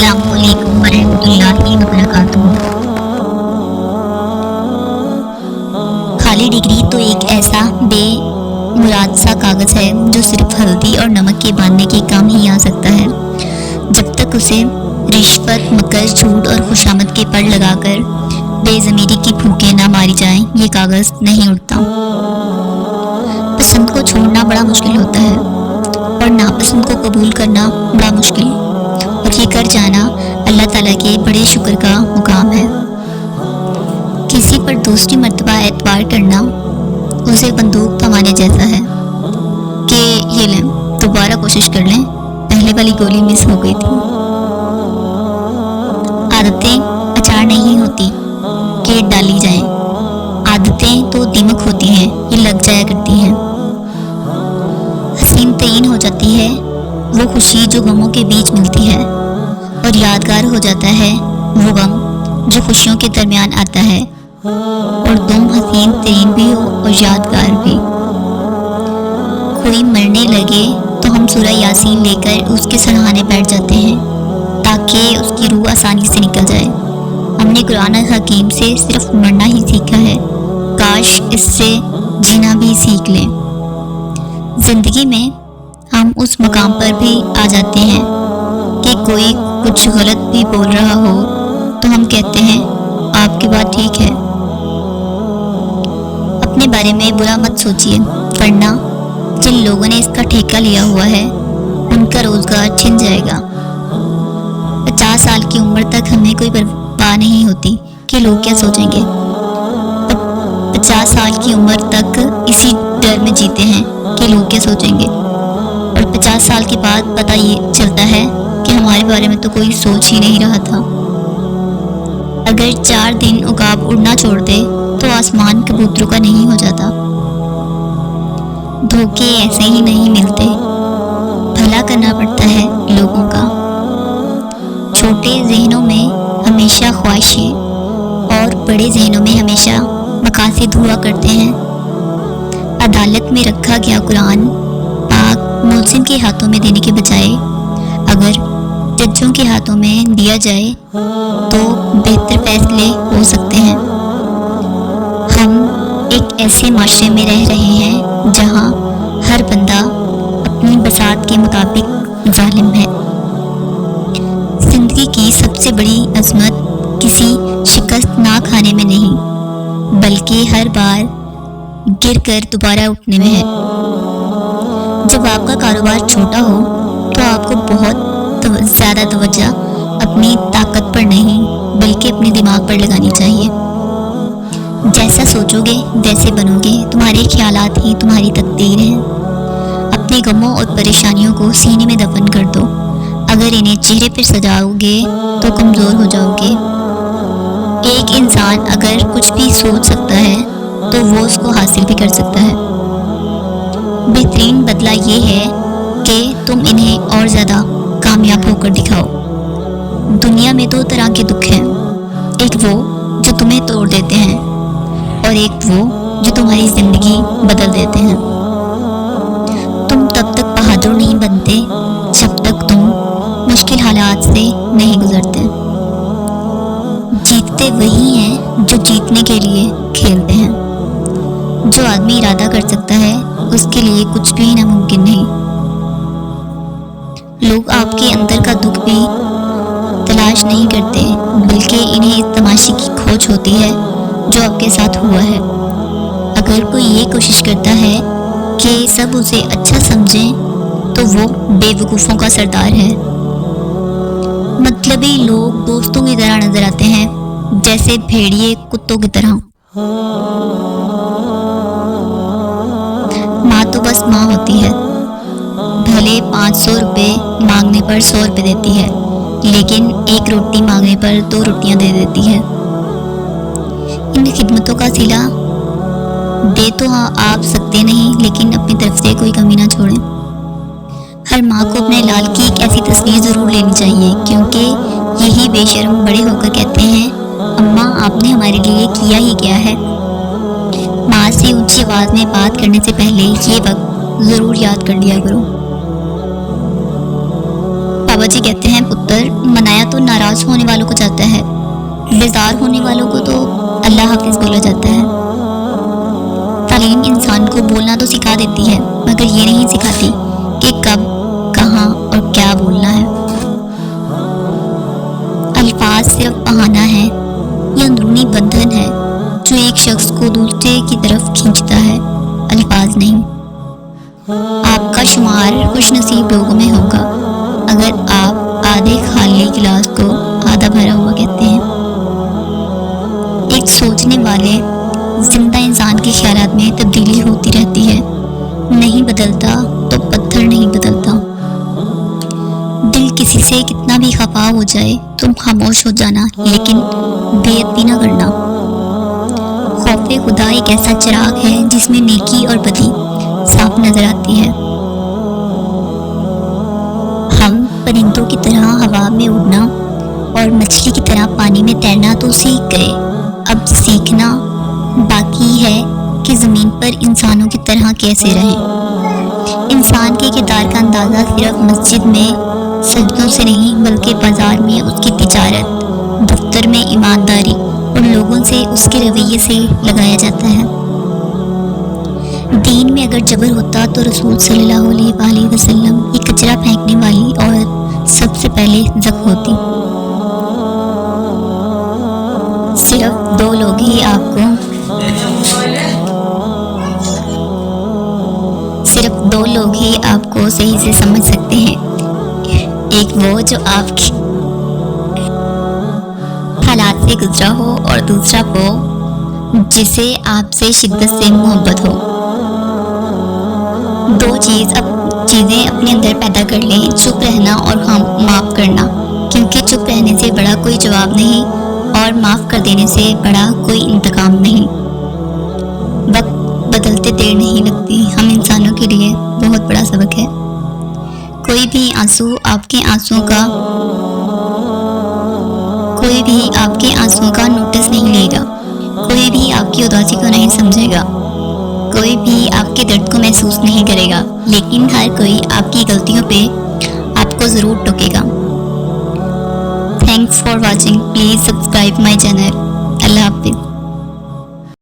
अस्सलामुअलैकुम वरहमतुल्लाहि वबरकातुहू। खाली डिग्री तो एक ऐसा बेमुराद सा कागज़ है जो सिर्फ हल्दी और नमक के बांधने के काम ही आ सकता है। जब तक उसे रिश्वत, मकर, झूठ और खुशामद के पड़ लगाकर बेज़मीरी की फूंकें ना मारी जाएं, ये कागज़ नहीं उड़ता। पसंद को छोड़ना बड़ा मुश्किल होता है और नापसंद को कबूल करना बड़ा मुश्किल, और ये कर जाना अल्लाह ताला के बड़े शुक्र का मुकाम है। किसी पर दूसरी मर्तबा एतबार करना उसे बंदूक थमाने जैसा है कि ये लें, दोबारा कोशिश कर लें, पहले वाली गोली मिस हो गई थी। आदतें अचार नहीं होती कि डाली जाएं, आदतें तो दीमक होती हैं, ये लग जाया करती हैं। हसीन तयीन हो जाती है वो खुशी जो गमों के बीच मिलती है, और यादगार हो जाता है वो गम जो खुशियों के दरमियान आता है, और तुम हसीन तरीन भी हो और यादगार भी। कोई मरने लगे तो हम सूरह यासीन लेकर उसके सराहने बैठ जाते हैं ताकि उसकी रूह आसानी से निकल जाए। हमने कुरान हकीम से सिर्फ मरना ही सीखा है, काश इससे जीना भी सीख लें। जिंदगी में हम उस मकाम पर भी आ जाते हैं कि कोई कुछ गलत भी बोल रहा हो तो हम कहते हैं आपकी बात ठीक है। अपने बारे में बुरा मत सोचिए, वरना जिन लोगों ने इसका ठेका लिया हुआ है उनका रोजगार छिन जाएगा। 50 साल की उम्र तक हमें कोई परवाह नहीं होती कि लोग क्या सोचेंगे। 50 साल की उम्र तक इसी डर में जीते हैं कि लोग क्या सोचेंगे, और 50 साल के बाद पता ये चलता है कि हमारे बारे में तो कोई सोच ही नहीं रहा था। अगर 4 दिन उकाब उड़ना छोड़ दे तो आसमान कबूतरों का नहीं हो जाता। धोखे ऐसे ही नहीं मिलते, भला करना पड़ता है लोगों का। छोटे जहनों में हमेशा ख्वाहिशें और बड़े जहनों में हमेशा मकासद हुआ करते हैं। अदालत में रखा गया कुरान पाक मुल्ज़िम के हाथों में देने के बजाय अगर जजों के हाथों में दिया जाए तो बेहतर फैसले हो सकते हैं। हम एक ऐसे माशरे में रह रहे हैं जहां हर बंदा अपनी बसात के मुताबिक जालिम है। जिंदगी की सबसे बड़ी अज़मत किसी शिकस्त ना खाने में नहीं, बल्कि हर बार गिर कर दोबारा उठने में है। जब आपका कारोबार छोटा हो तो आपको बहुत ज़्यादा तवज्जो अपनी ताकत पर नहीं बल्कि अपने दिमाग पर लगानी चाहिए। जैसा सोचोगे वैसे बनोगे, तुम्हारे ख्यालात ही तुम्हारी तकदीर हैं। अपने गमों और परेशानियों को सीने में दफन कर दो। अगर इन्हें चेहरे पर सजाओगे तो कमज़ोर हो जाओगे। एक इंसान अगर कुछ भी सोच सकता है तो वो उसको हासिल भी कर सकता है। बेहतरीन बदला ये है कि तुम इन्हें और ज़्यादा कामयाब होकर दिखाओ। दुनिया में 2 तरह के दुख हैं, एक वो जो तुम्हें तोड़ देते हैं और एक वो जो तुम्हारी ज़िंदगी बदल देते हैं। तुम तब तक बहादुर नहीं बनते जब तक तुम मुश्किल हालात से नहीं गुजरते। जीतते वही हैं जो जीतने के लिए खेलते हैं। जो आदमी इरादा कर सकता है उसके लिए कुछ भी नामुमकिन नहीं। लोग आपके अंदर का दुख भी तलाश नहीं करते, बल्कि इन्हें इस तमाशे की खोज होती है जो आपके साथ हुआ है। अगर कोई ये कोशिश करता है कि सब उसे अच्छा समझें तो वो बेवकूफ़ों का सरदार है। मतलबी लोग दोस्तों की तरह नजर आते हैं, जैसे भेड़िए कुत्तों की तरह। माँ तो बस माँ होती है, भले 500 रुपये मांगने पर 100 रुपये देती है, लेकिन 1 रोटी मांगने पर 2 रोटियां दे देती है। इन खिदमतों का सिला दे तो आप सकते नहीं, लेकिन अपनी तरफ से कोई कमी ना छोड़ें। हर माँ को अपने लाल की एक ऐसी तस्वीर ज़रूर लेनी चाहिए, क्योंकि यही बेशर्म बड़े होकर कहते हैं अम्मा आपने हमारे लिए किया ही क्या है। माँ से ऊंची आवाज़ में बात करने से पहले ये वक्त ज़रूर याद कर लिया करो। बाबा जी कहते हैं पुत्र मनाया तो اداس ہونے والوں کو جاتا ہے، بیزار ہونے والوں کو تو اللہ حافظ بولا جاتا ہے۔ تعلیم انسان کو بولنا تو سکھا دیتی ہے، مگر یہ نہیں سکھاتی کہ کب، کہاں اور کیا بولنا ہے۔ الفاظ صرف بہانہ ہے، یہ اندرونی بندھن ہے جو ایک شخص کو دوسرے کی طرف کھینچتا ہے، الفاظ نہیں۔ آپ کا شمار خوش نصیب لوگوں میں ہوگا اگر آپ آدھے خالی گلاس کو آدھا بھرا ہوا کہتے ہیں۔ ایک سوچنے والے زندہ انسان کے خیالات میں تبدیلی ہوتی رہتی ہے، نہیں بدلتا تو پتھر نہیں بدلتا۔ دل کسی سے کتنا بھی خفا ہو جائے تم خاموش ہو جانا، لیکن بے ادبی نہ کرنا۔ خوف خدا ایک ایسا چراغ ہے جس میں نیکی اور بدی صاف نظر آتی ہے۔ ہم پرندوں کی طرح ہوا میں اڑنا اور مچھلی کی طرح پانی میں تیرنا تو سیکھ گئے، اب سیکھنا باقی ہے کہ زمین پر انسانوں کی طرح کیسے رہیں۔ انسان کے کردار کا اندازہ صرف مسجد میں سجدوں سے نہیں، بلکہ بازار میں اس کی تجارت، دفتر میں ایمانداری اور لوگوں سے اس کے رویے سے لگایا جاتا ہے۔ دین میں اگر جبر ہوتا تو رسول صلی اللہ علیہ وآلہ وسلم کی کچرا پھینکنے والی عورت سب سے پہلے ذبح ہوتی۔ صرف دو لوگ ہی آپ کو صحیح سے سمجھ سکتے ہیں، ایک وہ جو آپ کے حالات سے گزرا ہو، اور دوسرا وہ جسے آپ سے شدت سے محبت ہو۔ دو چیزیں اپنے اندر پیدا کر لیں، چپ رہنا اور معاف کرنا، کیونکہ چپ رہنے سے بڑا کوئی جواب نہیں اور معاف کر دینے سے بڑا کوئی انتقام نہیں۔ وقت بدلتے دیر نہیں لگتی، ہم انسانوں کے لیے بہت بڑا سبق ہے۔ کوئی بھی آپ کے آنسوؤں کا نوٹس نہیں لے گا، کوئی بھی آپ کی اداسی کو نہیں سمجھے گا، کوئی بھی آپ کے درد کو محسوس نہیں کرے گا، لیکن ہر کوئی آپ کی غلطیوں پہ آپ کو ضرور ٹوکے گا۔ Thanks for watching, please subscribe my channel. Allah حافظ۔